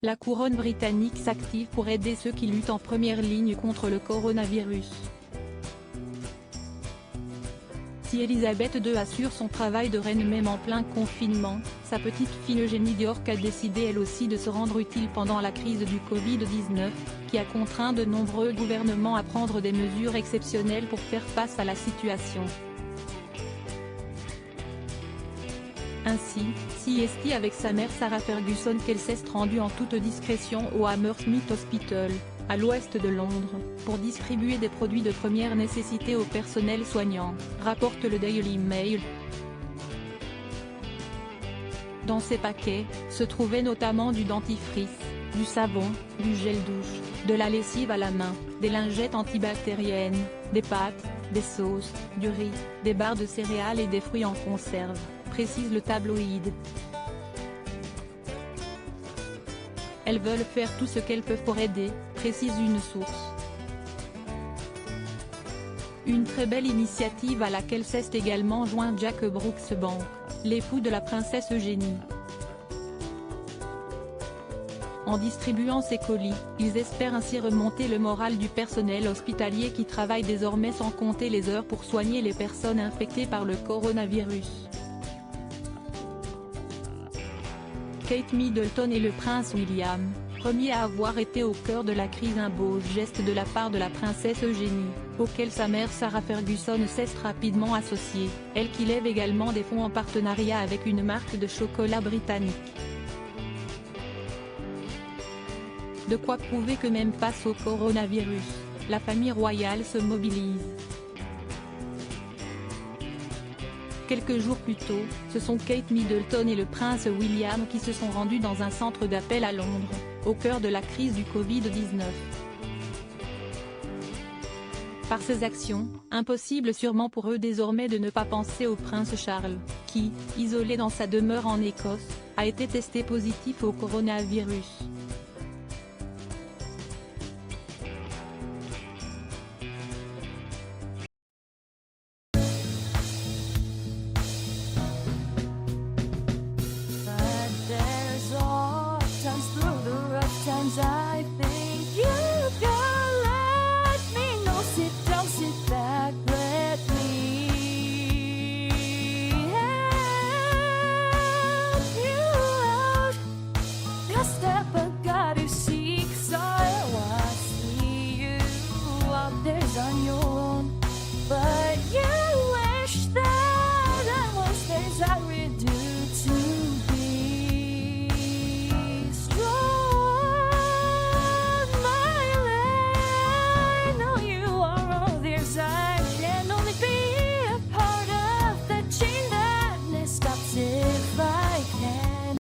La couronne britannique s'active pour aider ceux qui luttent en première ligne contre le coronavirus. Si Elisabeth II assure son travail de reine même en plein confinement, sa petite fille Eugénie d'York a décidé elle aussi de se rendre utile pendant la crise du Covid-19, qui a contraint de nombreux gouvernements à prendre des mesures exceptionnelles pour faire face à la situation. Ainsi, est avec sa mère Sarah Ferguson qu'elle s'est rendue en toute discrétion au Hammersmith Hospital, à l'ouest de Londres, pour distribuer des produits de première nécessité au personnel soignant, rapporte le Daily Mail. Dans ces paquets, se trouvaient notamment du dentifrice, du savon, du gel douche, de la lessive à la main, des lingettes antibactériennes, des pâtes, des sauces, du riz, des barres de céréales et des fruits en conserve, précise le tabloïd. Elles veulent faire tout ce qu'elles peuvent pour aider, précise une source. Une très belle initiative à laquelle s'est également joint Jack Brooksbank, l'époux de la princesse Eugénie. En distribuant ces colis, ils espèrent ainsi remonter le moral du personnel hospitalier qui travaille désormais sans compter les heures pour soigner les personnes infectées par le coronavirus. Kate Middleton et le prince William, premier à avoir été au cœur de la crise, un beau geste de la part de la princesse Eugénie, auquel sa mère Sarah Ferguson s'est rapidement associée, elle qui lève également des fonds en partenariat avec une marque de chocolat britannique. De quoi prouver que même face au coronavirus, la famille royale se mobilise. Quelques jours plus tôt, ce sont Kate Middleton et le prince William qui se sont rendus dans un centre d'appel à Londres, au cœur de la crise du Covid-19. Par ces actions, impossible sûrement pour eux désormais de ne pas penser au prince Charles, qui, isolé dans sa demeure en Écosse, a été testé positif au coronavirus.